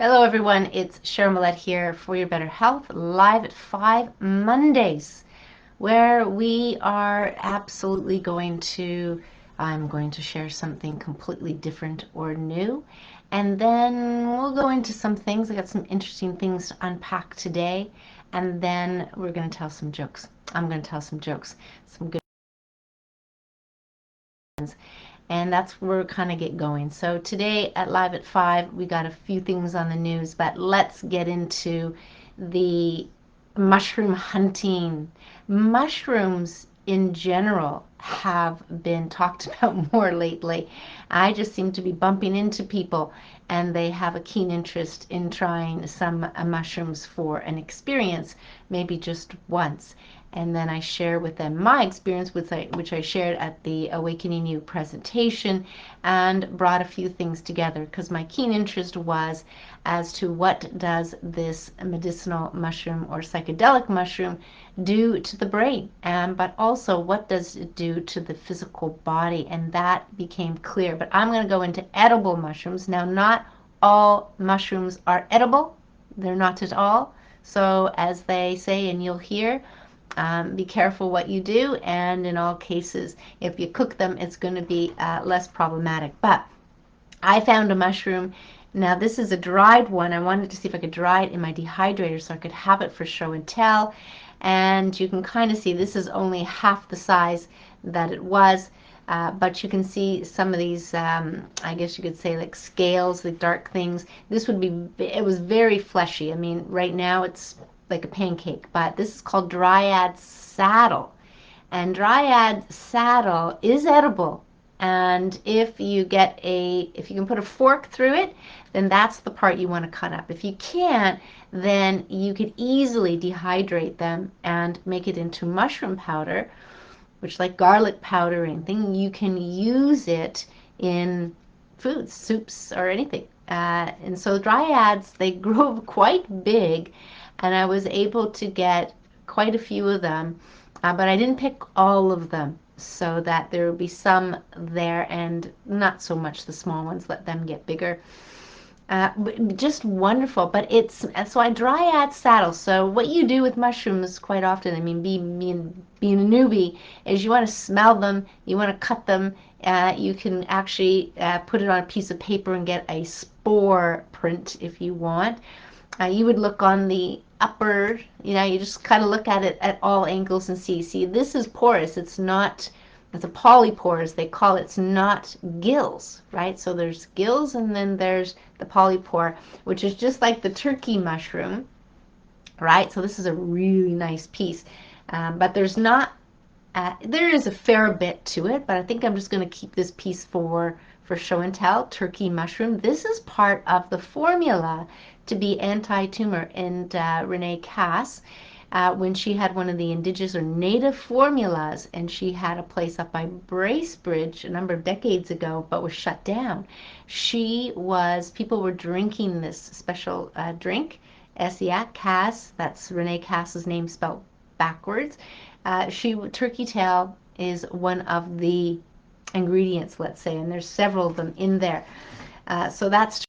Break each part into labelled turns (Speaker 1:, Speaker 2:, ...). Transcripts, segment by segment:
Speaker 1: Hello everyone, it's Cheryl Millett here for your better health, live at 5 Mondays, where we are absolutely I'm going to share something completely different or new, and then we'll go into some things. I got some interesting things to unpack today, and then we're going to tell some jokes. I'm going to tell some jokes, some good ones, and that's where we're kind of get going. So today at Live at 5, we got a few things on the news, but let's get into the mushroom hunting. Mushrooms in general have been talked about more lately. I just seem to be bumping into people and they have a keen interest in trying some mushrooms for an experience, maybe just once. And then I share with them my experience, which I shared at the Awakening You presentation, and brought a few things together because my keen interest was as to what does this medicinal mushroom or psychedelic mushroom do to the brain, but also what does it do to the physical body, and that became clear. But I'm going to go into edible mushrooms. Now, not all mushrooms are edible. They're not at all. So as they say, and you'll hear, be careful what you do, and in all cases, if you cook them, it's going to be less problematic. But I found a mushroom. Now, this is a dried one. I wanted to see if I could dry it in my dehydrator so I could have it for show and tell. And you can kind of see this is only half the size that it was. But you can see some of these, I guess you could say like scales, the dark things. This would be, it was very fleshy. I mean, right now it's like a pancake, but this is called Dryad Saddle. And Dryad Saddle is edible. And if you if you can put a fork through it, then that's the part you want to cut up. If you can't, then you could easily dehydrate them and make it into mushroom powder, which like garlic powder or anything, you can use it in foods, soups, or anything. And so dryads, they grow quite big, and I was able to get quite a few of them, but I didn't pick all of them so that there would be some there and not so much the small ones, let them get bigger. Just wonderful, but it's so I Dryad Saddle. So what you do with mushrooms quite often, I mean, being a newbie, is you want to smell them, you want to cut them. You can actually put it on a piece of paper and get a spore print if you want. You would look on the upper, you just kind of look at it at all angles and see. See, this is porous. It's not, it's a polypore, as they call it. It's not gills, right? So there's gills and then there's the polypore, which is just like the turkey mushroom, right? So this is a really nice piece. But there is a fair bit to it, but I think I'm just going to keep this piece for show and tell. Turkey mushroom. This is part of the formula to be anti-tumor. And Renee Cass, when she had one of the indigenous or native formulas, and she had a place up by Bracebridge a number of decades ago, but was shut down. People were drinking this special drink, Esiac Cass. That's Renee Cass's name spelled backwards. Turkey tail is one of the ingredients, let's say, and there's several of them in there. So that's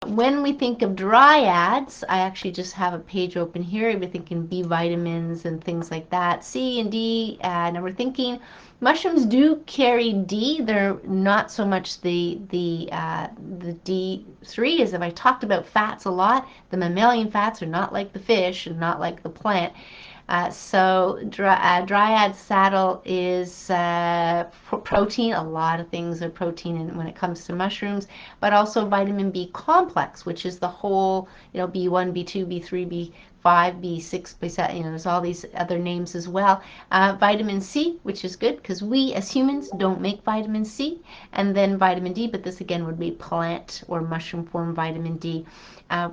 Speaker 1: when we think of dryads. I actually just have a page open here. We're thinking B vitamins and things like that, C and D, and we're thinking mushrooms do carry D. They're not so much the D3, as if I talked about fats a lot. The mammalian fats are not like the fish and not like the plant. Dryad Saddle is protein. A lot of things are protein when it comes to mushrooms, but also vitamin B complex, which is the whole, B1, B2, B3, B5, B6, B7, there's all these other names as well. Vitamin C, which is good because we as humans don't make vitamin C, and then vitamin D, but this again would be plant or mushroom form vitamin D.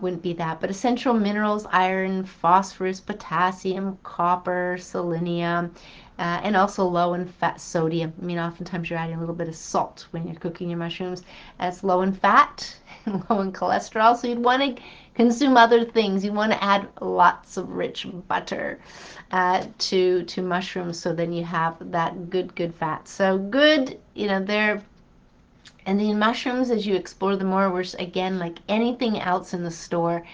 Speaker 1: Wouldn't be that, but essential minerals: iron, phosphorus, potassium, copper, selenium, and also low in fat, sodium. I mean, oftentimes you're adding a little bit of salt when you're cooking your mushrooms. It's low in fat, low in cholesterol, so you'd want to consume other things. You want to add lots of rich butter to mushrooms, so then you have that good fat. So good, they're And the mushrooms, as you explore them more, were again like anything else in the store.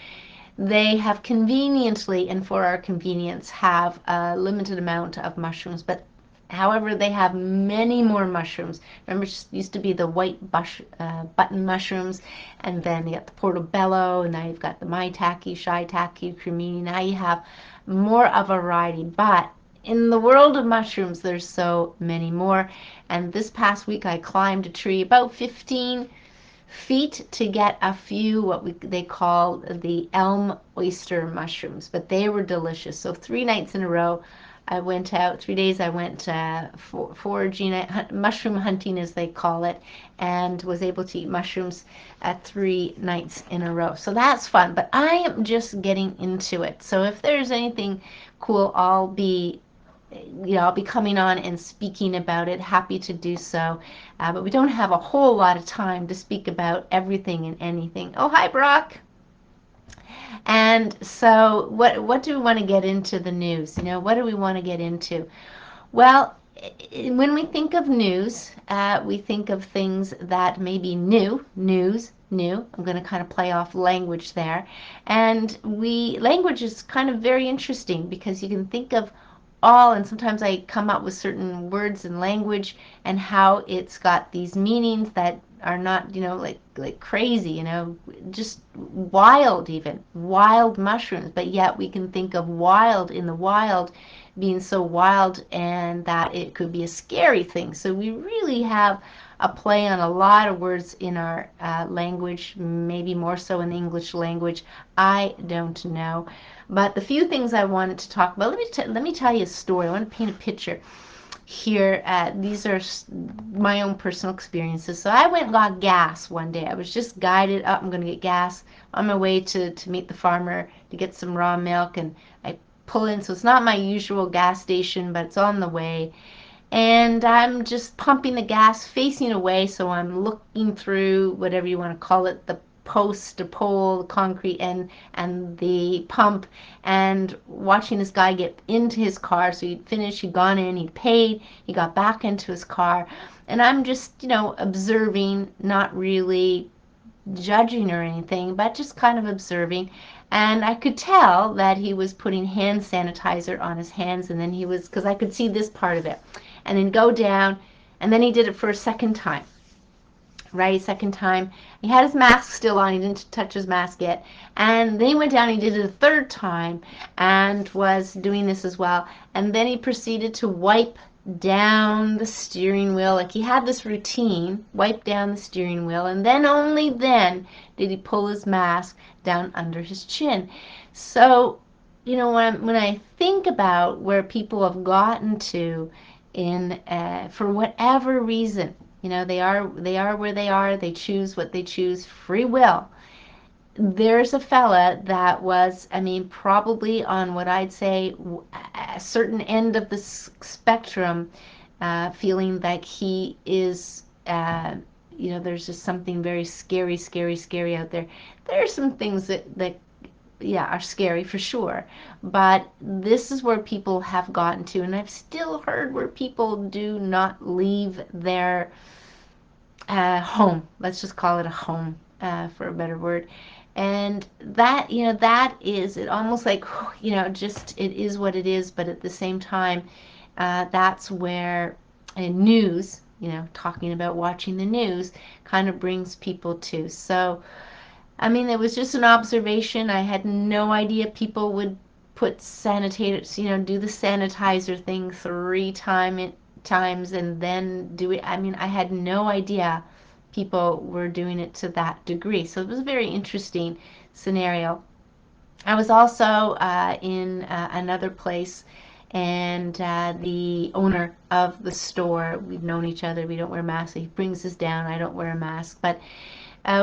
Speaker 1: They have conveniently, and for our convenience, have a limited amount of mushrooms, but however, they have many more mushrooms. Remember, it used to be the white button mushrooms, and then you got the portobello, and now you've got the maitake, shiitake, cremini. Now you have more of a variety, but in the world of mushrooms, there's so many more. And this past week, I climbed a tree about 15 feet to get a few they call the elm oyster mushrooms, but they were delicious. So 3 nights in a row, I went out. 3 days I went foraging, mushroom hunting as they call it, and was able to eat mushrooms at 3 nights in a row. So that's fun. But I am just getting into it. So if there's anything cool, I'll be coming on and speaking about it. Happy to do so. But we don't have a whole lot of time to speak about everything and anything. Oh, hi, Brock. And so what do we want to get into the news? What do we want to get into? Well, when we think of news, we think of things that may be new, news, new. I'm going to kind of play off language there. And language is kind of very interesting because you can think of and sometimes I come up with certain words in language and how it's got these meanings that are not, like crazy, just wild, even wild mushrooms, but yet we can think of wild in the wild being so wild and that it could be a scary thing. So we really have a play on a lot of words in our language, maybe more so in the English language. I don't know. But the few things I wanted to talk about, let me tell you a story. I want to paint a picture here. These are my own personal experiences. So I went and got gas one day. I was just guided up. I'm going to get gas on my way to meet the farmer to get some raw milk. And I pull in. So it's not my usual gas station, but it's on the way. And I'm just pumping the gas facing away. So I'm looking through whatever you want to call it, the post, a pole, concrete, and the pump, and watching this guy get into his car. So he'd finished, he'd gone in, he'd paid, he got back into his car, and I'm just, observing, not really judging or anything, but just kind of observing. And I could tell that he was putting hand sanitizer on his hands, and then because I could see this part of it, and then go down, and then he did it for a second time. Right, second time. He had his mask still on. He didn't touch his mask yet. And then he went down. He did it a third time and was doing this as well. And then he proceeded to wipe down the steering wheel. Like he had this routine, wipe down the steering wheel. And then only then did he pull his mask down under his chin. So, when I think about where people have gotten to for whatever reason, they are where they are. They choose what they choose. Free will. There's a fella that was, probably on what I'd say a certain end of the spectrum, feeling like he is, there's just something very scary, scary, scary out there. There are some things that yeah, are scary for sure. But this is where people have gotten to, and I've still heard where people do not leave their home. Let's just call it a home, for a better word. And that, that is it almost like, just it is what it is. But at the same time, that's where news, talking about watching the news kind of brings people to. So, it was just an observation. I had no idea people would put sanitators, do the sanitizer thing 3 times and then do it. I had no idea people were doing it to that degree. So it was a very interesting scenario. I was also in another place, and the owner of the store, we've known each other, we don't wear masks. He brings us down, I don't wear a mask, but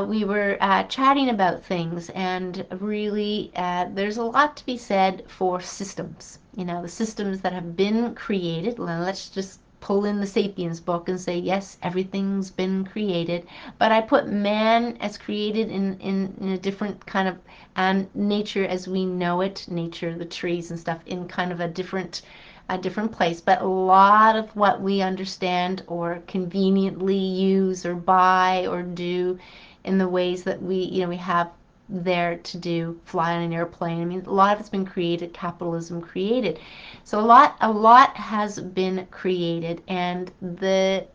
Speaker 1: we were chatting about things, and really there's a lot to be said for systems. The systems that have been created. Let's just pull in the Sapiens book and say, yes, everything's been created, but I put man as created in a different kind of nature as we know it, nature, the trees and stuff, in kind of a different a different place, but a lot of what we understand or conveniently use or buy or do in the ways that we have there to do, fly on an airplane. I mean, a lot of it's been created, capitalism created. So a lot has been created, and the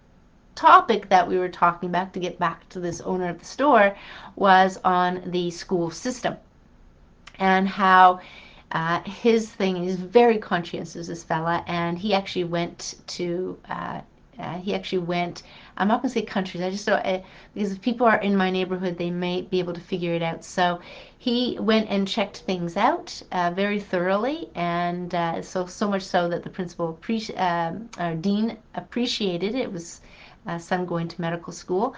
Speaker 1: topic that we were talking about, to get back to this owner of the store, was on the school system and how his thing is very conscientious, this fella, and he actually went, I'm not going to say countries, I just don't, because if people are in my neighborhood, they may be able to figure it out. So he went and checked things out very thoroughly, and so much so that the dean appreciated it. It was son going to medical school,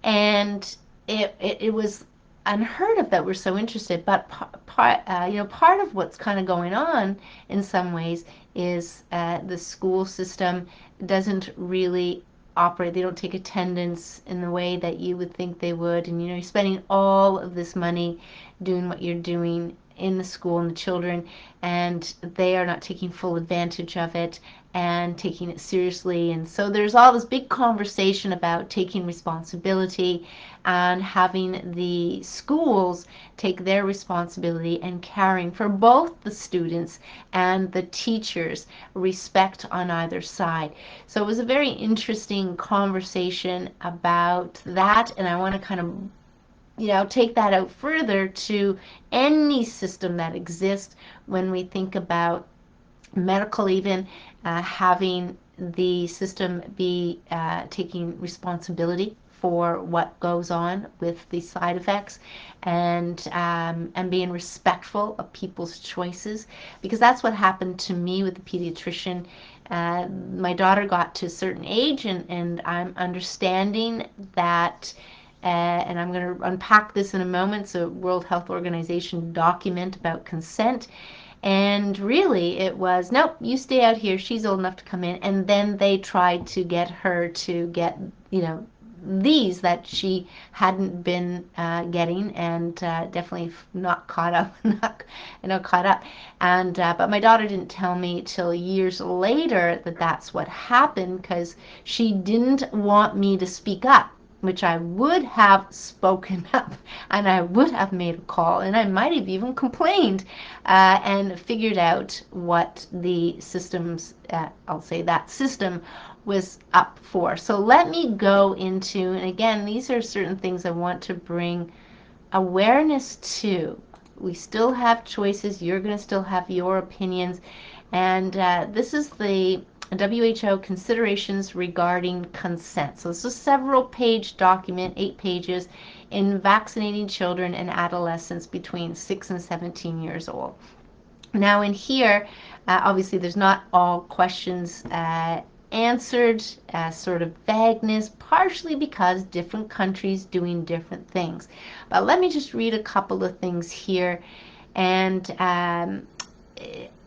Speaker 1: and it was unheard of that we're so interested. But part of what's kind of going on in some ways is the school system doesn't really operate. They don't take attendance in the way that you would think they would, and you're spending all of this money doing what you're doing in the school and the children, and they are not taking full advantage of it and taking it seriously. And so there's all this big conversation about taking responsibility and having the schools take their responsibility and caring for both the students and the teachers, respect on either side. So it was a very interesting conversation about that, and I want to kind of take that out further to any system that exists when we think about medical, even having the system be taking responsibility for what goes on with the side effects, and being respectful of people's choices, because that's what happened to me with the pediatrician. My daughter got to a certain age, and I'm understanding that, and I'm going to unpack this in a moment. It's a World Health Organization document about consent. And really, it was, nope, you stay out here. She's old enough to come in. And then they tried to get her to get, these that she hadn't been getting, and definitely not caught up, not caught up. And but my daughter didn't tell me till years later that that's what happened, because she didn't want me to speak up, which I would have spoken up, and I would have made a call, and I might have even complained and figured out what the systems, I'll say that system, was up for. So let me go into, and again, these are certain things I want to bring awareness to. We still have choices. You're going to still have your opinions. And this is the WHO considerations regarding consent. So this is a several page document, 8 pages, in vaccinating children and adolescents between 6 and 17 years old. Now in here, obviously there's not all questions answered, sort of vagueness, partially because different countries doing different things. But let me just read a couple of things here. And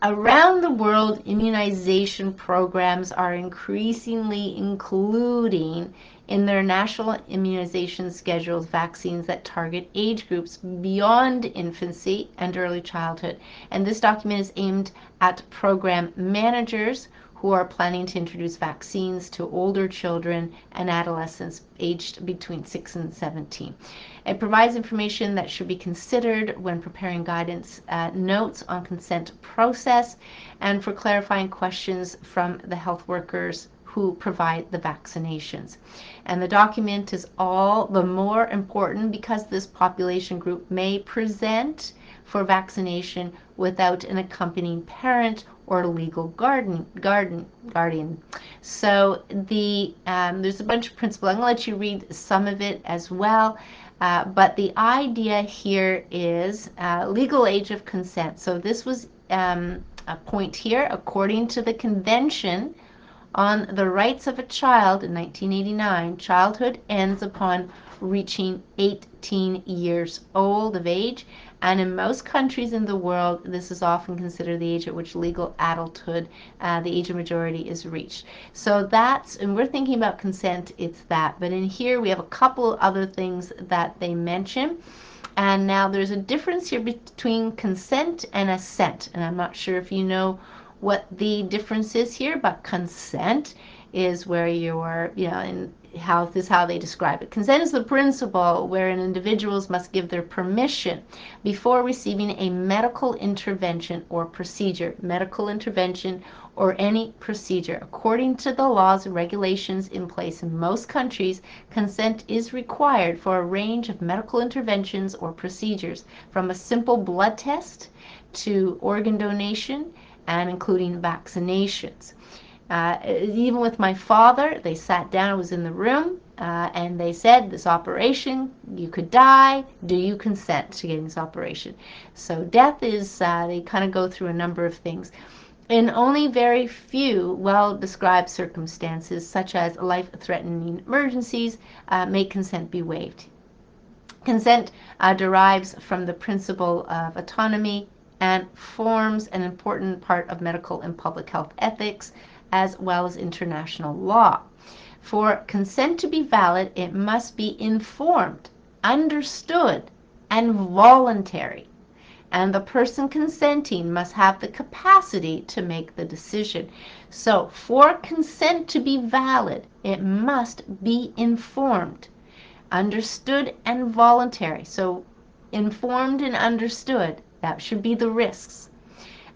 Speaker 1: around the world, immunization programs are increasingly including in their national immunization schedules vaccines that target age groups beyond infancy and early childhood. And this document is aimed at program managers who are planning to introduce vaccines to older children and adolescents aged between 6 and 17. It provides information that should be considered when preparing guidance notes on consent process, and for clarifying questions from the health workers who provide the vaccinations. And the document is all the more important because this population group may present for vaccination without an accompanying parent or legal guardian. So there's a bunch of principles. I'm going to let you read some of it as well. But the idea here is legal age of consent. So this was a point here, according to the Convention on the Rights of a Child in 1989, childhood ends upon reaching 18 years old of age, and in most countries in the world, this is often considered the age at which legal adulthood, the age of majority, is reached. So that's, and we're thinking about consent, it's that. But in here, we have a couple other things that they mention. And now there's a difference here between consent and assent. And I'm not sure if you know what the difference is here, but consent is where you're, and how this is how they describe it. Consent is the principle wherein individuals must give their permission before receiving a medical intervention or procedure. Medical intervention or any procedure. According to the laws and regulations in place in most countries, consent is required for a range of medical interventions or procedures, from a simple blood test to organ donation and including vaccinations. Even with my father, they sat down, I was in the room, and they said, this operation, you could die. Do you consent to getting this operation? So death is, they kind of go through a number of things. In only very few well-described circumstances, such as life-threatening emergencies, may consent be waived. Consent derives from the principle of autonomy and forms an important part of medical and public health ethics, as well as international law. For consent to be valid, it must be informed, understood, and voluntary. And the person consenting must have the capacity to make the decision. So for consent to be valid, it must be informed, understood, and voluntary. So informed and understood, that should be the risks.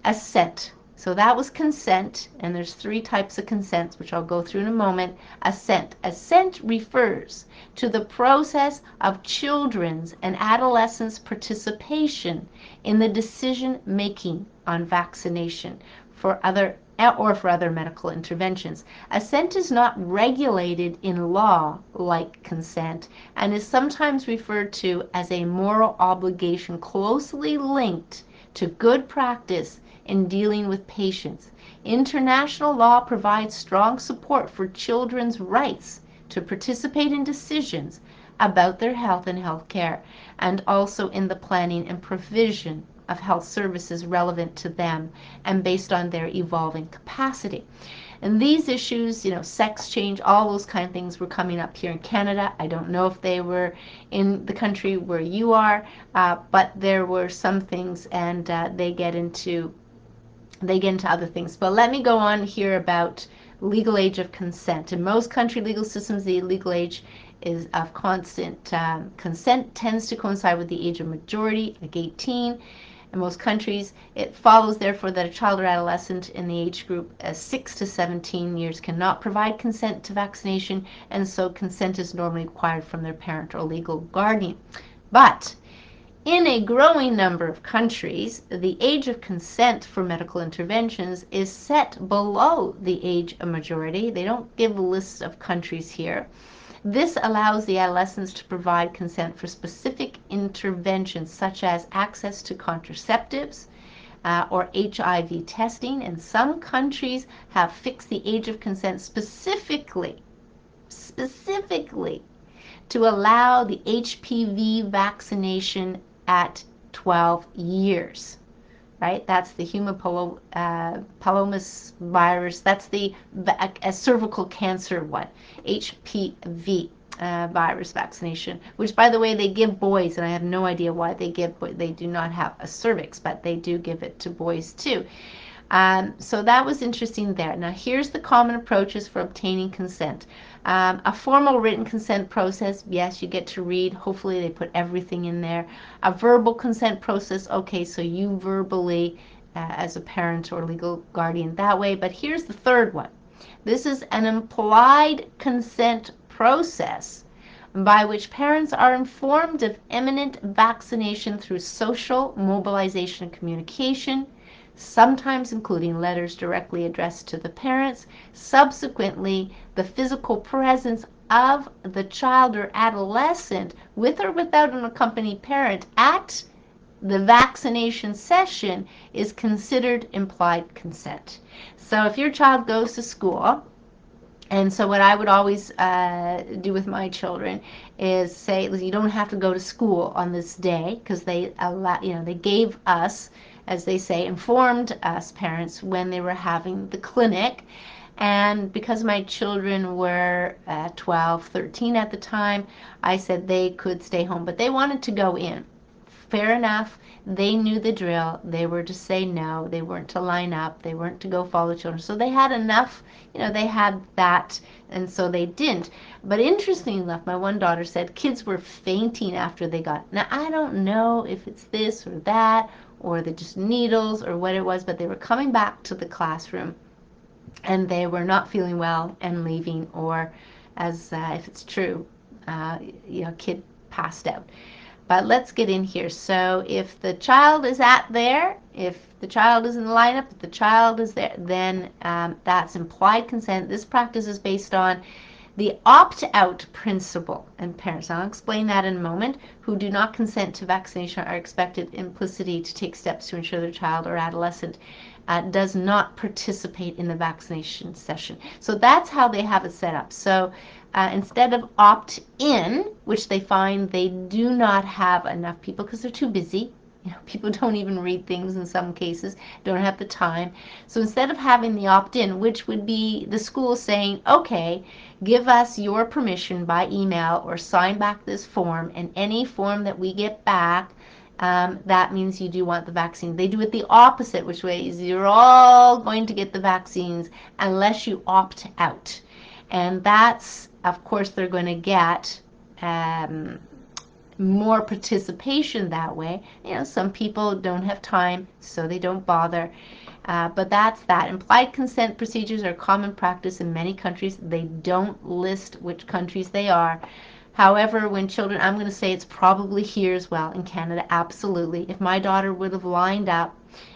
Speaker 1: Assent. So that was consent, and there's 3 types of consents, which I'll go through in a moment. Assent. Assent refers to the process of children's and adolescents' participation in the decision making on vaccination for other medical interventions. Assent is not regulated in law like consent and is sometimes referred to as a moral obligation closely linked to good practice in dealing with patients. International law provides strong support for children's rights to participate in decisions about their health and health care, and also in the planning and provision of health services relevant to them and based on their evolving capacity. And these issues, sex change, all those kind of things were coming up here in Canada. I don't know if they were in the country where you are, but there were some things, and they get into other things. But let me go on here about legal age of consent. In most country legal systems, the legal age is of constant consent tends to coincide with the age of majority, like 18. In most countries, it follows, therefore, that a child or adolescent in the age group 6 to 17 years cannot provide consent to vaccination, and so consent is normally required from their parent or legal guardian. But in a growing number of countries, the age of consent for medical interventions is set below the age of majority. They don't give a list of countries here. This allows the adolescents to provide consent for specific interventions such as access to contraceptives or HIV testing, and some countries have fixed the age of consent specifically to allow the HPV vaccination at 12 years. Right? That's the human papillomavirus virus. That's the cervical cancer one, HPV virus vaccination, which, by the way, they give boys, and I have no idea why they do not have a cervix, but they do give it to boys too. So that was interesting there. Now here's the common approaches for obtaining consent. A formal written consent process, yes, you get to read. Hopefully they put everything in there. A verbal consent process, okay, so you verbally, as a parent or legal guardian that way. But here's the third one. This is an implied consent process by which parents are informed of imminent vaccination through social mobilization and communication, sometimes including letters directly addressed to the parents. Subsequently, the physical presence of the child or adolescent, with or without an accompanied parent, at the vaccination session is considered implied consent. So if your child goes to school, and so what I would always do with my children is say, you don't have to go to school on this day, because they gave us, as they say, informed us parents when they were having the clinic. And because my children were 12, 13 at the time, I said they could stay home, but they wanted to go in. fair enough. They knew the drill. They were to say no. They weren't to line up. They weren't to go follow children. So they had enough, they had that, and so they didn't. But interestingly enough, my one daughter said kids were fainting after they got. Now, I don't know if it's this or that, or the just needles or what it was, but they were coming back to the classroom and they were not feeling well and leaving, or as if it's true, kid passed out. But let's get in here. So if the child is if the child is in the lineup, if the child is there, then that's implied consent. This practice is based on the opt-out principle, and parents, I'll explain that in a moment, who do not consent to vaccination are expected implicitly to take steps to ensure their child or adolescent does not participate in the vaccination session. So that's how they have it set up. So instead of opt-in, which they find they do not have enough people because they're too busy. People don't even read things in some cases, don't have the time. So instead of having the opt-in, which would be the school saying, okay, give us your permission by email or sign back this form, and any form that we get back, that means you do want the vaccine. They do it the opposite, which way is you're all going to get the vaccines unless you opt out. And that's, of course, they're going to get more participation that way. Some people don't have time, so they don't bother. But that's that. Implied consent procedures are common practice in many countries. They don't list which countries they are. However, when children, I'm going to say it's probably here as well, in Canada, absolutely. If my daughter would have lined up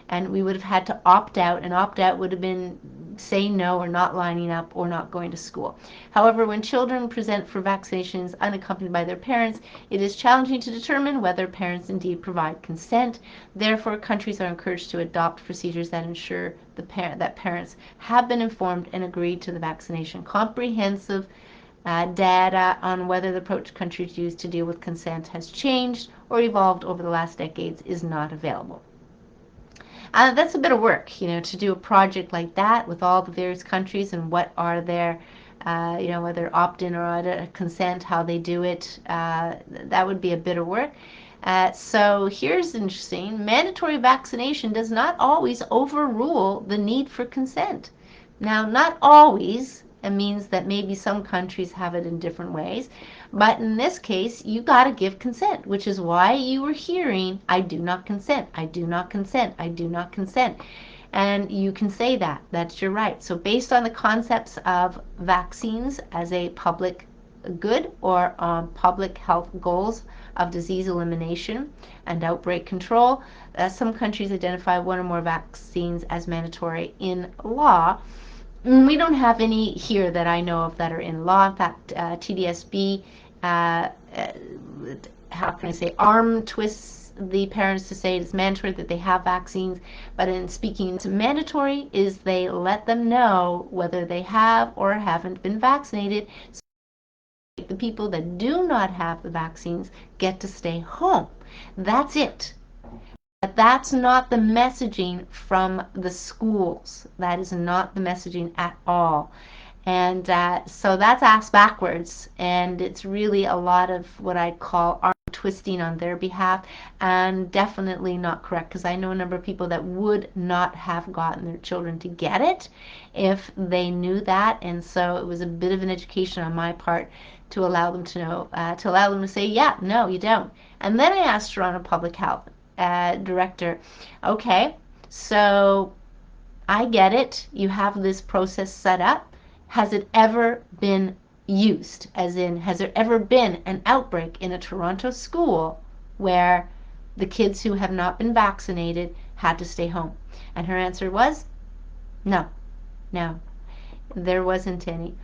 Speaker 1: and we would have had to opt out, and opt out would have been saying no or not lining up or not going to school. However, when children present for vaccinations unaccompanied by their parents, it is challenging to determine whether parents indeed provide consent. Therefore, countries are encouraged to adopt procedures that ensure that parents have been informed and agreed to the vaccination. Comprehensive data on whether the approach countries use to deal with consent has changed or evolved over the last decades is not available. That's a bit of work, to do a project like that with all the various countries and what are their, whether opt-in or consent, how they do it. That would be a bit of work. So here's interesting. Mandatory vaccination does not always overrule the need for consent. Now, not always. It means that maybe some countries have it in different ways. But in this case, you got to give consent, which is why you were hearing, I do not consent, I do not consent, I do not consent. And you can say that. That's your right. So based on the concepts of vaccines as a public good or public health goals of disease elimination and outbreak control, some countries identify one or more vaccines as mandatory in law. We don't have any here that I know of that are in law. In fact, TDSB, how can I say, arm twists the parents to say it's mandatory that they have vaccines, but in speaking to mandatory is they let them know whether they have or haven't been vaccinated. So the people that do not have the vaccines get to stay home. That's it. But that's not the messaging from the schools. That is not the messaging at all. And so that's asked backwards. And it's really a lot of what I'd call arm twisting on their behalf, and definitely not correct, because I know a number of people that would not have gotten their children to get it if they knew that. And so it was a bit of an education on my part to allow them to know, to allow them to say, yeah, no, you don't. And then I asked Toronto Public Health director, okay, so I get it, you have this process set up. Has it ever been used? As in, has there ever been an outbreak in a Toronto school where the kids who have not been vaccinated had to stay home? And her answer was, no, there wasn't any.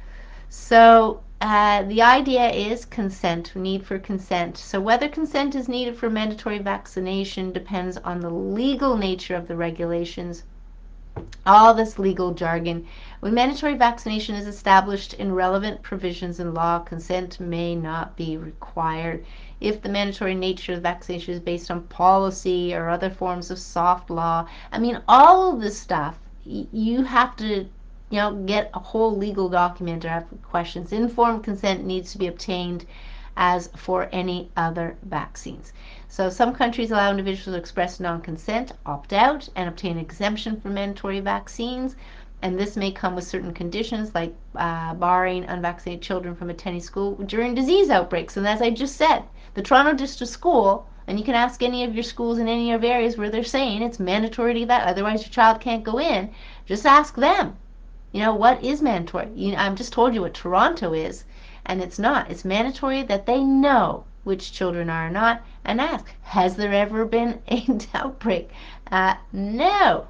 Speaker 1: So the idea is consent, need for consent. So whether consent is needed for mandatory vaccination depends on the legal nature of the regulations. All this legal jargon. When mandatory vaccination is established in relevant provisions in law, consent may not be required. If the mandatory nature of vaccination is based on policy or other forms of soft law, I mean, all of this stuff, you have to get a whole legal document or have questions. Informed consent needs to be obtained as for any other vaccines. So some countries allow individuals to express non-consent, opt out, and obtain exemption from mandatory vaccines. And this may come with certain conditions like barring unvaccinated children from attending school during disease outbreaks. And as I just said, the Toronto District School, and you can ask any of your schools in any of areas where they're saying it's mandatory to do that, otherwise your child can't go in, just ask them. What is mandatory? I've just told you what Toronto is, and it's not. It's mandatory that they know which children are not, and ask, has there ever been an outbreak? No.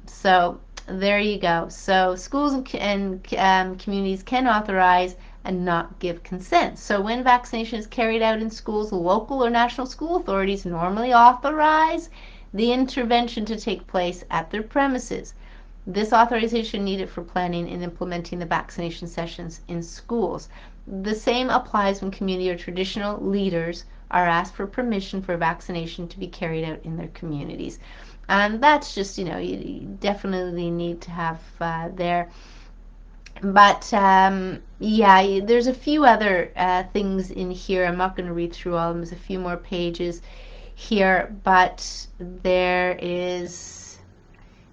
Speaker 1: So there you go. So schools and communities can authorize and not give consent. So when vaccination is carried out in schools, local or national school authorities normally authorize the intervention to take place at their premises. This authorization needed for planning and implementing the vaccination sessions in schools. The same applies when community or traditional leaders are asked for permission for vaccination to be carried out in their communities. And that's just, you definitely need to have there. But yeah, there's a few other things in here. I'm not going to read through all of them. There's a few more pages here, but there is,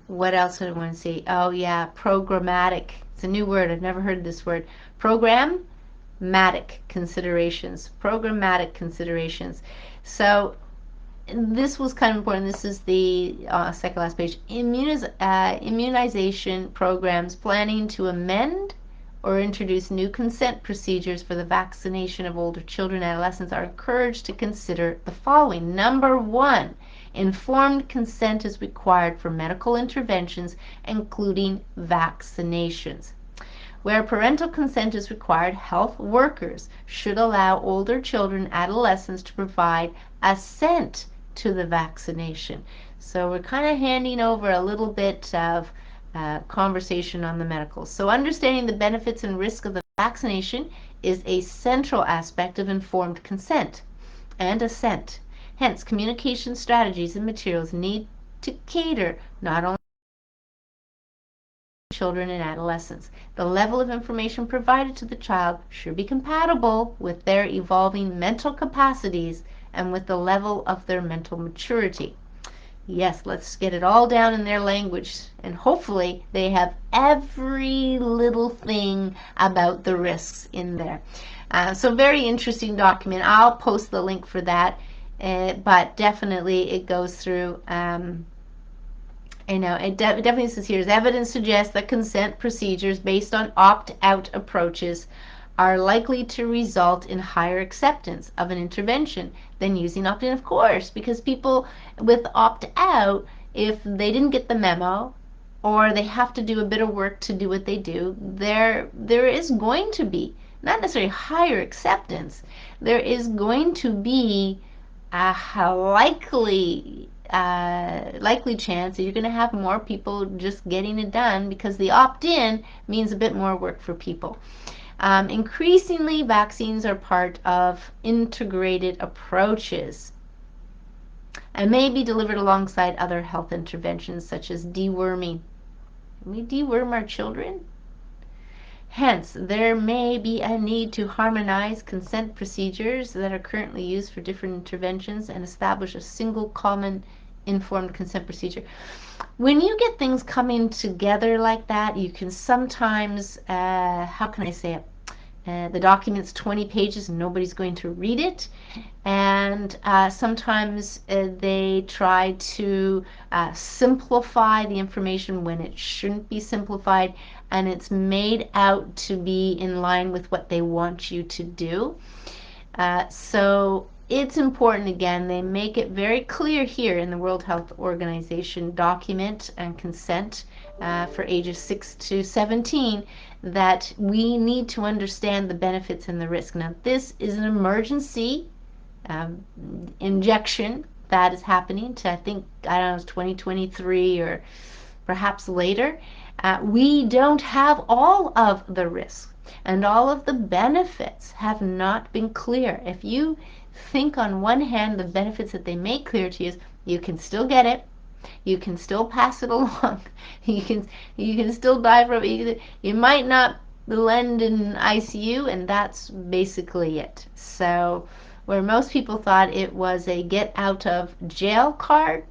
Speaker 1: what else did I want to say? Oh yeah, programmatic. It's a new word. I've never heard this word. Programmatic considerations. Programmatic considerations. So this was kind of important. This is the second last page. Immunization programs planning to amend or introduce new consent procedures for the vaccination of older children and adolescents are encouraged to consider the following. Number one, informed consent is required for medical interventions, including vaccinations. Where parental consent is required, health workers should allow older children and adolescents to provide assent to the vaccination. So we're kind of handing over a little bit of conversation on the medical. So understanding the benefits and risks of the vaccination is a central aspect of informed consent and assent. Hence, communication strategies and materials need to cater not only to children and adolescents. The level of information provided to the child should be compatible with their evolving mental capacities and with the level of their mental maturity. Yes, let's get it all down in their language, and hopefully they have every little thing about the risks in there. So very interesting document. I'll post the link for that, but definitely it goes through, it definitely says here, evidence suggests that consent procedures based on opt-out approaches are likely to result in higher acceptance of an intervention than using opt-in, of course, because people with opt-out, if they didn't get the memo or they have to do a bit of work to do what they do, there is going to be not necessarily higher acceptance. There is going to be a likely chance that you're going to have more people just getting it done because the opt-in means a bit more work for people. Increasingly, vaccines are part of integrated approaches and may be delivered alongside other health interventions such as deworming. Can we deworm our children? Hence, there may be a need to harmonize consent procedures that are currently used for different interventions and establish a single common informed consent procedure. When you get things coming together like that, you can sometimes, how can I say it? The document's 20 pages and nobody's going to read it. And sometimes they try to simplify the information when it shouldn't be simplified, and it's made out to be in line with what they want you to do. So it's important, again, they make it very clear here in the World Health Organization document and consent for ages 6 to 17 that we need to understand the benefits and the risk. Now, this is an emergency injection that is happening to, I think, I don't know, 2023 or perhaps later. We don't have all of the risks and all of the benefits have not been clear. If you think on one hand the benefits that they make clear to you is you can still get it, you can still pass it along, you can still die from it. You might not the London ICU, and that's basically it. So where most people thought it was a get out of jail card,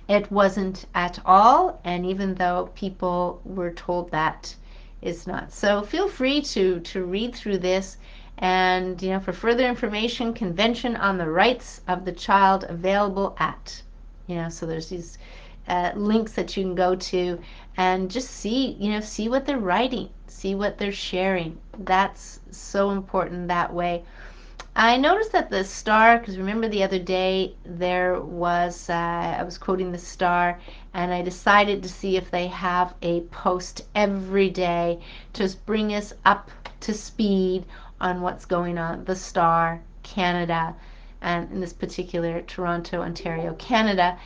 Speaker 1: it wasn't at all, and even though people were told that, it's not. So feel free to read through this, and for further information, Convention on the Rights of the Child available at, so there's these links that you can go to and just see what they're writing, see what they're sharing. That's so important that way. I noticed that the Star, because remember the other day there was, I was quoting the Star, and I decided to see if they have a post every day to just bring us up to speed on what's going on. The Star, Canada, and in this particular Toronto, Ontario, Canada.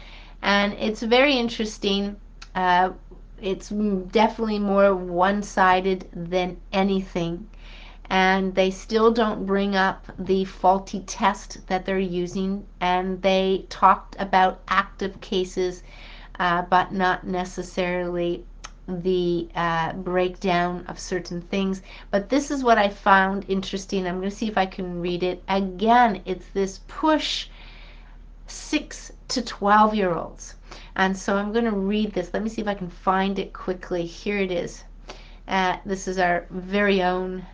Speaker 1: And it's very interesting. It's definitely more one-sided than anything, and they still don't bring up the faulty test that they're using, and they talked about active cases, but not necessarily the breakdown of certain things. But this is what I found interesting. I'm going to see if I can read it. Again, it's this push 6 to 12-year-olds. And so I'm going to read this. Let me see if I can find it quickly. Here it is. This is our very own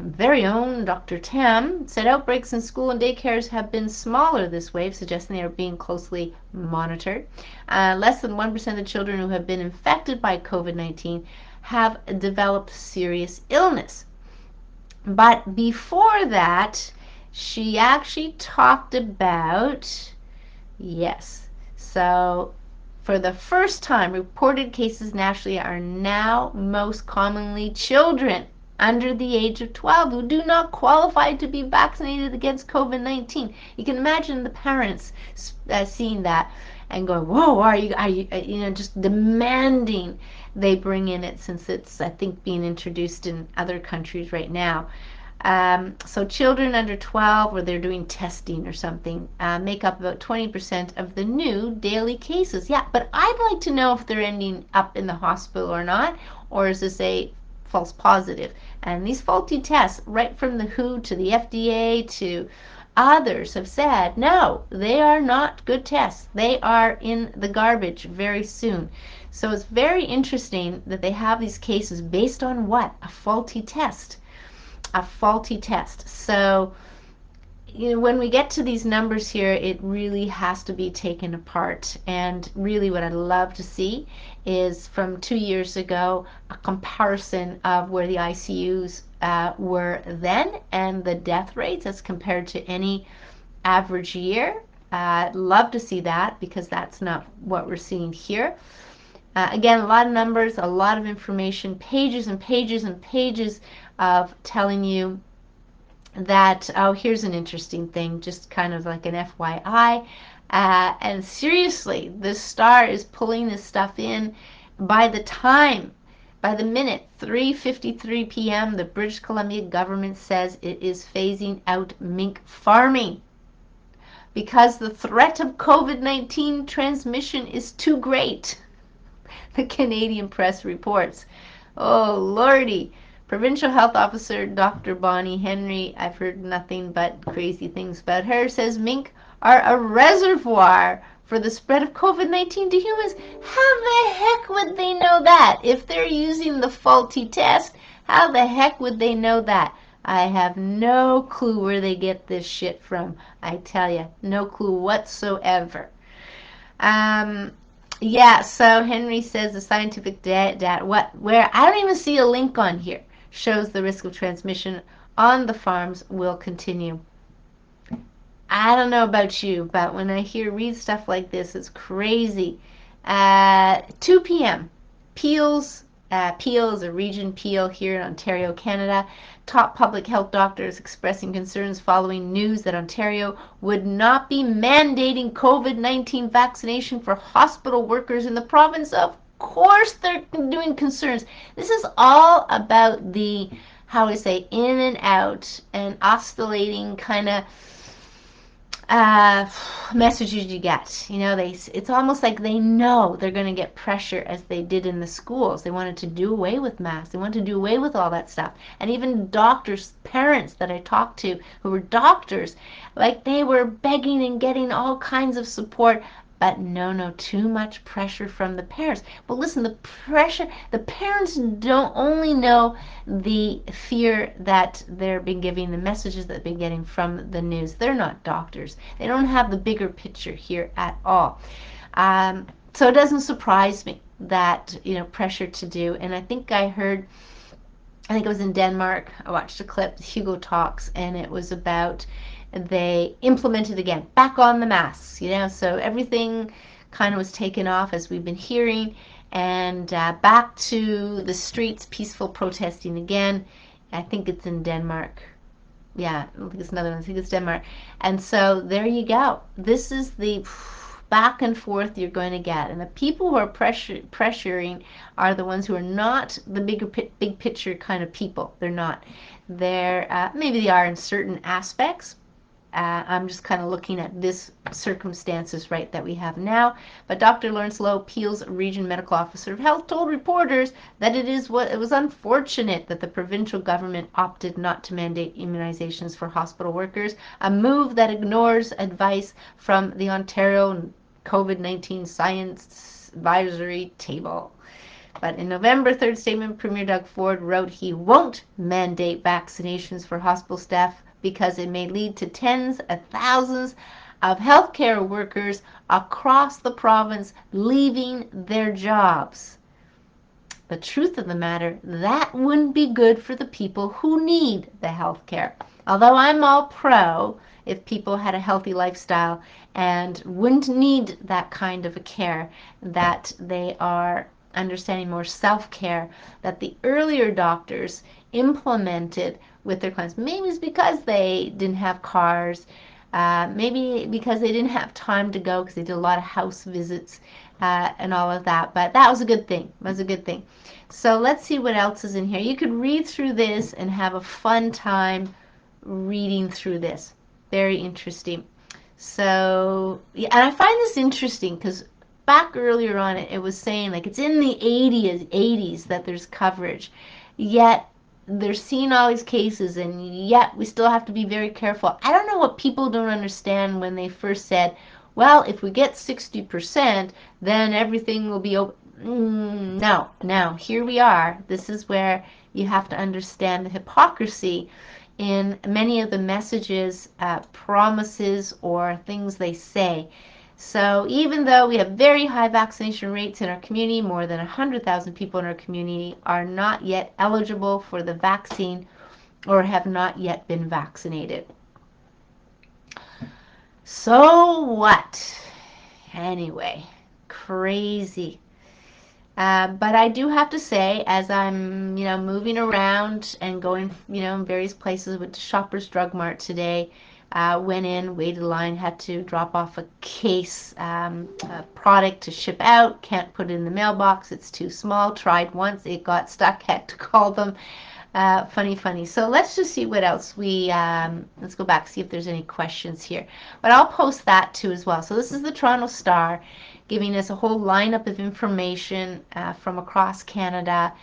Speaker 1: Dr. Tam. Said outbreaks in school and daycares have been smaller this wave, suggesting they are being closely monitored. Less than 1% of children who have been infected by COVID-19 have developed serious illness. But before that, she actually talked about, yes, so for the first time, reported cases nationally are now most commonly children under the age of 12 who do not qualify to be vaccinated against COVID-19. You can imagine the parents seeing that and going, whoa, are you, just demanding they bring in it, since it's, I think, being introduced in other countries right now. So children under 12, or they're doing testing or something, make up about 20% of the new daily cases. Yeah, but I'd like to know if they're ending up in the hospital or not, or is this a false positive? And these faulty tests, right from the WHO to the FDA to others, have said, no, they are not good tests. They are in the garbage very soon. So it's very interesting that they have these cases based on what? A faulty test. A faulty test. So, when we get to these numbers here, it really has to be taken apart. And really what I'd love to see is from 2 years ago, a comparison of where the ICUs were then and the death rates as compared to any average year. Love to see that, because that's not what we're seeing here. Again, a lot of numbers, a lot of information, pages and pages and pages of telling you that, oh, here's an interesting thing, just kind of like an FYI. And seriously, the Star is pulling this stuff in. By the minute, 3:53 p.m., the British Columbia government says it is phasing out mink farming because the threat of COVID-19 transmission is too great, the Canadian Press reports. Oh, lordy. Provincial Health Officer Dr. Bonnie Henry, I've heard nothing but crazy things about her, says mink are a reservoir for the spread of COVID-19 to humans. How the heck would they know that? If they're using the faulty test, how the heck would they know that? I have no clue where they get this shit from. I tell you, no clue whatsoever. Yeah, so Henry says the scientific data, where I don't even see a link on here, shows the risk of transmission on the farms will continue. I don't know about you, but when I read stuff like this, it's crazy. 2 p.m. Peel is a region, Peel here in Ontario, Canada. Top public health doctors expressing concerns following news that Ontario would not be mandating COVID-19 vaccination for hospital workers in the province. Of course they're doing concerns. This is all about the, how I say, in and out and oscillating kind of uh, messages you get. You know, it's almost like they know they're going to get pressure as they did in the schools. They wanted to do away with masks. They wanted to do away with all that stuff. And even doctors, parents that I talked to who were doctors, like they were begging and getting all kinds of support. But no, no, too much pressure from the parents. But listen, the parents don't only know the fear that they're been giving, the messages that they've been getting from the news. They're not doctors. They don't have the bigger picture here at all. So it doesn't surprise me that, pressure to do. And I think it was in Denmark. I watched a clip, Hugo Talks, and it was about they implemented again, back on the masks, so everything kind of was taken off as we've been hearing, and back to the streets, peaceful protesting again. I think it's in Denmark. Yeah, I don't think it's another one. I think it's Denmark. And so there you go. This is the back and forth you're going to get. And the people who are pressuring are the ones who are not the big picture kind of people. They're not. Maybe they are in certain aspects. I'm just kind of looking at this circumstances right that we have now. But Dr. Lawrence Lowe, Peel's Region Medical Officer of Health, told reporters that it was unfortunate that the provincial government opted not to mandate immunizations for hospital workers, a move that ignores advice from the Ontario COVID-19 Science Advisory Table. But in November, third statement, Premier Doug Ford wrote he won't mandate vaccinations for hospital staff because it may lead to tens of thousands of healthcare workers across the province leaving their jobs. The truth of the matter, that wouldn't be good for the people who need the healthcare. Although I'm all pro if people had a healthy lifestyle and wouldn't need that kind of a care, that they are understanding more self-care that the earlier doctors implemented with their clients. Maybe it's because they didn't have cars, maybe because they didn't have time to go because they did a lot of house visits and all of that. But that was a good thing. It was a good thing. So let's see what else is in here. You could read through this and have a fun time reading through this. Very interesting. So, yeah, and I find this interesting because back earlier on it was saying like it's in the 80s that there's coverage, yet they're seeing all these cases, and yet we still have to be very careful. I don't know what people don't understand when they first said, well, if we get 60%, then everything will be open. No, no, here we are. This is where you have to understand the hypocrisy in many of the messages, promises, or things they say. So even though we have very high vaccination rates in our community, more than 100,000 people in our community are not yet eligible for the vaccine or have not yet been vaccinated. So what? Anyway, crazy. But I do have to say, as I'm, moving around and going, in various places with the Shoppers Drug Mart today, went in, waited in line, had to drop off a case, a product to ship out, can't put it in the mailbox, it's too small, tried once, it got stuck, had to call them. Funny. So let's just see what else let's go back, see if there's any questions here. But I'll post that too as well. So this is the Toronto Star giving us a whole lineup of information from across Canada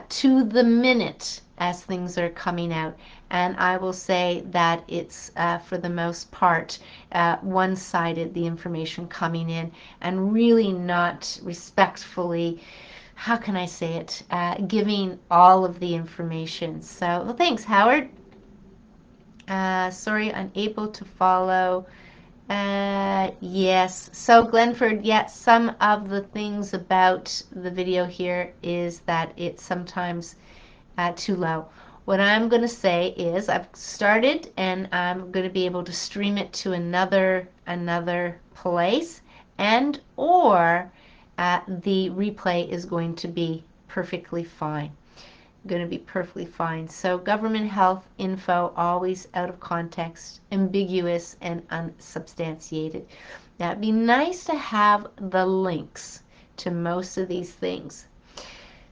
Speaker 1: to the minute as things are coming out. And I will say that it's, for the most part, one-sided, the information coming in, and really not respectfully, how can I say it, giving all of the information. So, well, thanks, Howard. Sorry, unable to follow. Yes. So, Glenford, yes, some of the things about the video here is that it's sometimes too low. What I'm going to say is I've started, and I'm going to be able to stream it to another place, and or the replay is going to be perfectly fine. Going to be perfectly fine. So government health info always out of context, ambiguous, and unsubstantiated. Now it'd be nice to have the links to most of these things.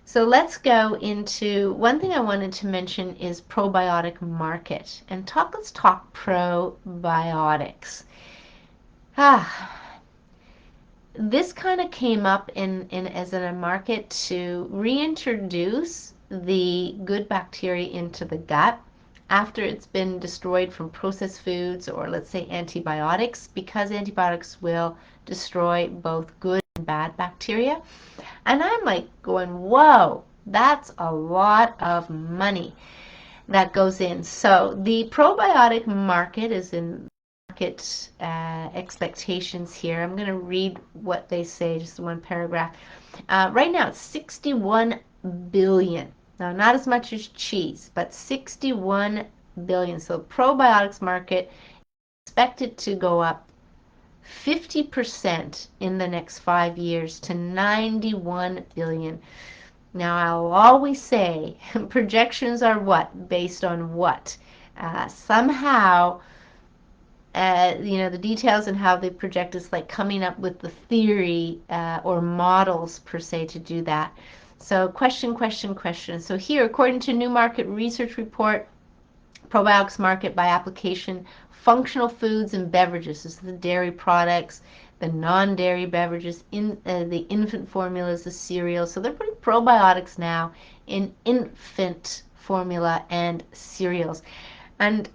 Speaker 1: So let's go into one thing I wanted to mention is probiotic market, and let's talk probiotics. Ah, this kind of came up in as in a market to reintroduce the good bacteria into the gut after it's been destroyed from processed foods or let's say antibiotics, because antibiotics will destroy both good and bad bacteria. And I'm like going, whoa, that's a lot of money that goes in. So the probiotic market is in market expectations here. I'm going to read what they say, just one paragraph. Right now it's 61 billion. Now, not as much as cheese, but 61 billion. So probiotics market expected to go up 50% in the next 5 years to 91 billion. Now, I'll always say projections are what? Based on what? Somehow, the details and how they project is like coming up with the theory or models per se to do that. So question, question, question. So here, according to New Market Research Report, probiotics market by application, functional foods and beverages. This is the dairy products, the non-dairy beverages, the infant formulas, the cereals. So they're putting probiotics now in infant formula and cereals. And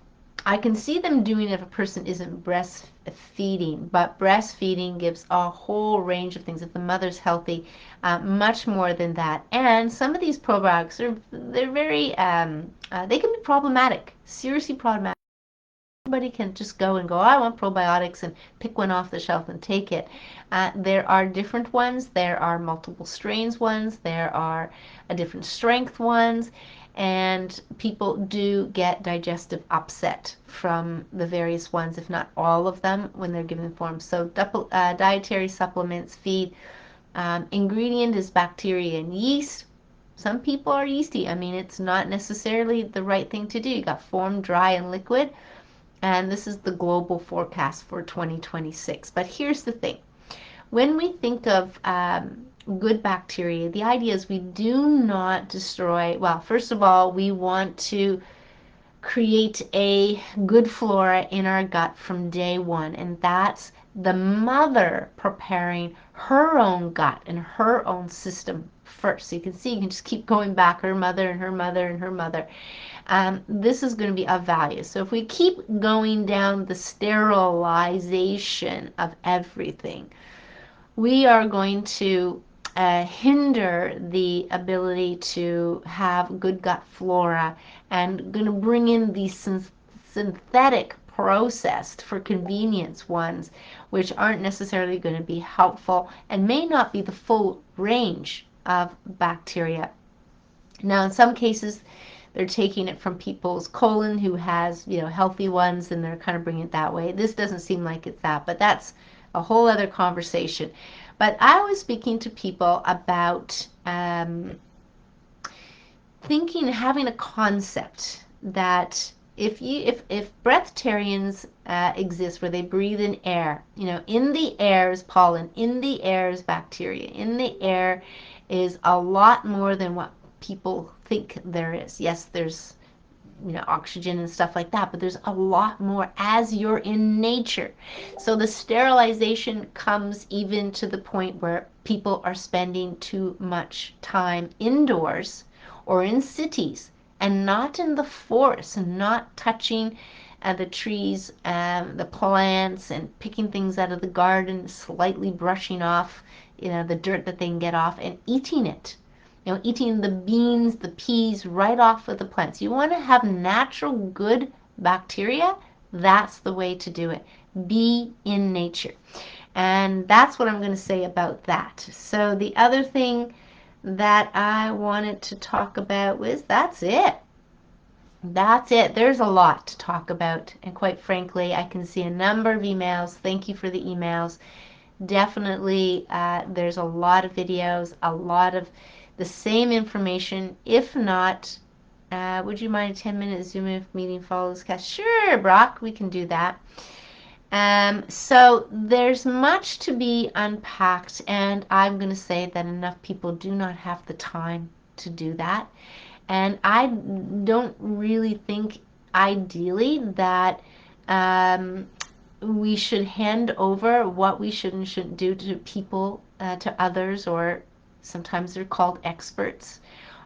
Speaker 1: I can see them doing it if a person isn't breastfeeding, but breastfeeding gives a whole range of things. If the mother's healthy, much more than that. And some of these probiotics they're very they can be problematic, seriously problematic. Everybody can just go and go, I want probiotics, and pick one off the shelf and take it. There are different ones. There are multiple strains ones. There are a different strength ones. And people do get digestive upset from the various ones, if not all of them, when they're given forms. So dietary supplements feed. Ingredient is bacteria and yeast. Some people are yeasty. I mean, it's not necessarily the right thing to do. You got form, dry, and liquid. And this is the global forecast for 2026. But here's the thing. When we think of good bacteria, the idea is we do not destroy, well, first of all, we want to create a good flora in our gut from day one, and that's the mother preparing her own gut and her own system first. So you can see, you can just keep going back, her mother and her mother and her mother. This is going to be of value. So if we keep going down the sterilization of everything, we are going to hinder the ability to have good gut flora and going to bring in these synthetic processed for convenience ones, which aren't necessarily going to be helpful and may not be the full range of bacteria. Now, in some cases, they're taking it from people's colon who has, healthy ones, and they're kind of bringing it that way. This doesn't seem like it's that, but that's a whole other conversation. But I was speaking to people about thinking, having a concept that if breatharians exist where they breathe in air, in the air is pollen, in the air is bacteria, in the air is a lot more than what people think there is. Yes, there's oxygen and stuff like that, but there's a lot more as you're in nature. So the sterilization comes even to the point where people are spending too much time indoors or in cities and not in the forest and not touching the trees, the plants, and picking things out of the garden, slightly brushing off, the dirt that they can get off, and eating it. Eating the beans, the peas right off of the plants. You want to have natural good bacteria? That's the way to do it. Be in nature. And that's what I'm going to say about that. So the other thing that I wanted to talk about was that's it. That's it. There's a lot to talk about. And quite frankly, I can see a number of emails. Thank you for the emails. Definitely, there's a lot of videos, a lot of the same information. If not, would you mind a 10-minute Zoom meeting follows cast? Sure, Brock, we can do that. So there's much to be unpacked, and I'm going to say that enough people do not have the time to do that. And I don't really think, ideally, that we should hand over what we should and shouldn't do to people, to others, or sometimes they're called experts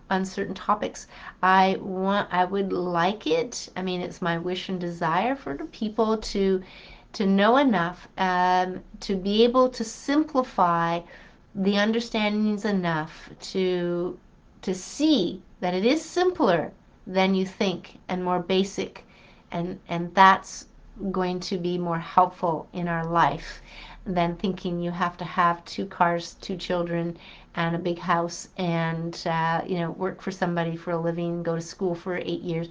Speaker 1: on certain topics. I would like it. I mean, it's my wish and desire for the people to know enough, to be able to simplify the understandings enough to see that it is simpler than you think and more basic, and that's going to be more helpful in our life than thinking you have to have 2 cars, 2 children, and a big house, and work for somebody for a living, go to school for 8 years,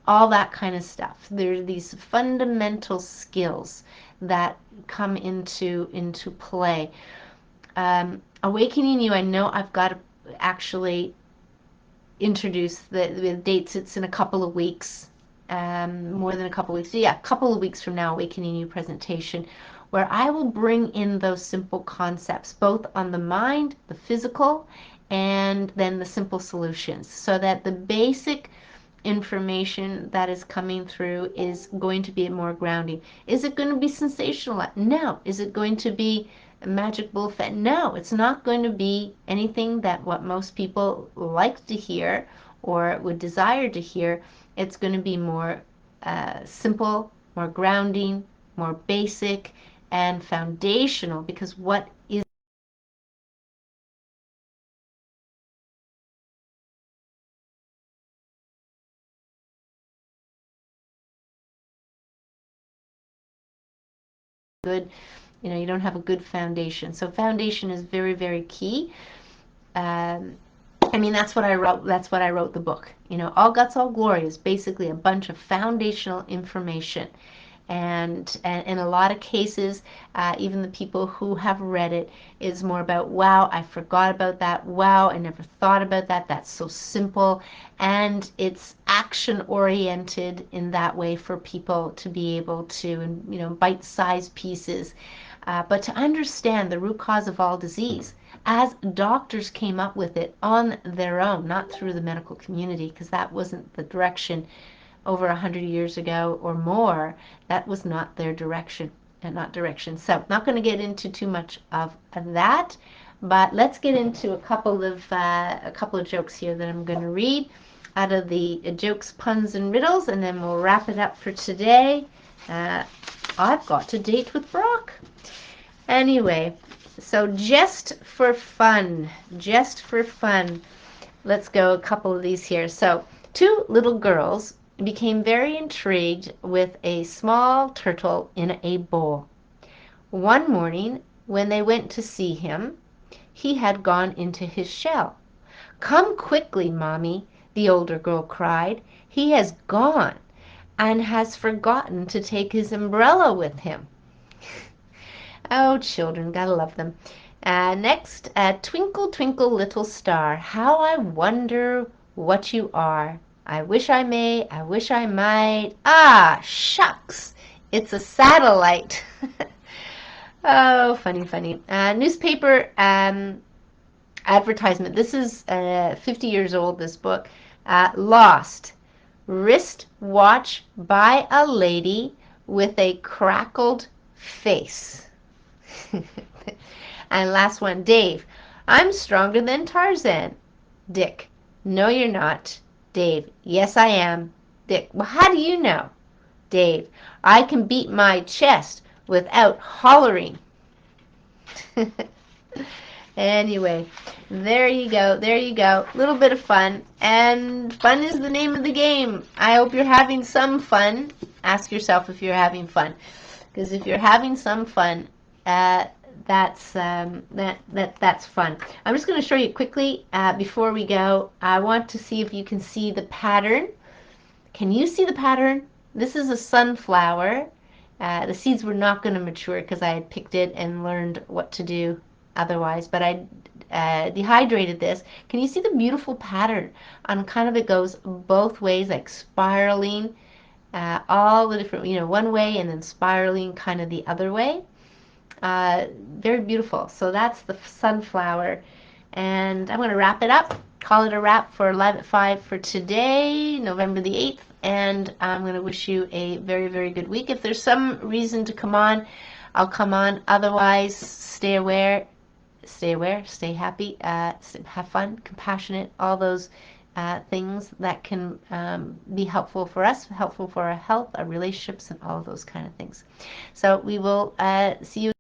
Speaker 1: all that kind of stuff. There are these fundamental skills that come into play. Awakening You, I know I've got to actually introduce the dates. It's in a couple of weeks, more than a couple of weeks. So yeah, a couple of weeks from now, Awakening You presentation, where I will bring in those simple concepts, both on the mind, the physical, and then the simple solutions, so that the basic information that is coming through is going to be more grounding. Is it going to be sensational? No. Is it going to be a magic bull fat? No, it's not going to be anything that what most people like to hear or would desire to hear. It's going to be more simple, more grounding, more basic, and foundational, because what is good, you don't have a good foundation. So foundation is very, very key. um, I mean, that's what I wrote. That's what I wrote the book. All Guts, All Glory is basically a bunch of foundational information. And in a lot of cases, even the people who have read it, is more about, wow, I forgot about that. Wow, I never thought about that. That's so simple. And it's action oriented in that way for people to be able to, bite-sized pieces. But to understand the root cause of all disease, as doctors came up with it on their own, not through the medical community, because that wasn't the direction over 100 years ago or more. That was not their direction, and not direction. So not going to get into too much of that, but let's get into a couple of jokes here that I'm going to read out of the jokes, puns, and riddles, and then we'll wrap it up for today. I've got to date with Brock. Anyway, so just for fun, let's go a couple of these here. So, 2 little girls became very intrigued with a small turtle in a bowl. One morning, when they went to see him, he had gone into his shell. "Come quickly, Mommy," the older girl cried. "He has gone, and has forgotten to take his umbrella with him." Oh, children, gotta love them. Next, "Twinkle, twinkle, little star, how I wonder what you are. I wish I may, I wish I might. Ah, shucks, it's a satellite." Oh, funny, funny. Newspaper advertisement. This is 50 years old, this book. Lost. Wrist watch by a lady with a crackled face. And last one, Dave. "I'm stronger than Tarzan." Dick. "No, you're not." Dave. "Yes, I am." Dick. "Well, how do you know?" Dave. "I can beat my chest without hollering." Anyway, there you go. There you go. A little bit of fun. And fun is the name of the game. I hope you're having some fun. Ask yourself if you're having fun. Because if you're having some fun, that's fun. I'm just going to show you quickly before we go. I want to see if you can see the pattern. Can you see the pattern? This is a sunflower. The seeds were not going to mature because I had picked it and learned what to do otherwise, but I dehydrated this. Can you see the beautiful pattern on kind of, it goes both ways, like spiraling, all the different, one way and then spiraling kind of the other way. Very beautiful. So that's the sunflower, and I'm going to wrap it up. call it a wrap for Live at 5 for today, November the 8th. And I'm going to wish you a very, very good week. If there's some reason to come on, I'll come on. Otherwise, stay aware, stay happy, have fun, compassionate, all those things that can be helpful for us, helpful for our health, our relationships, and all of those kind of things. So we will see you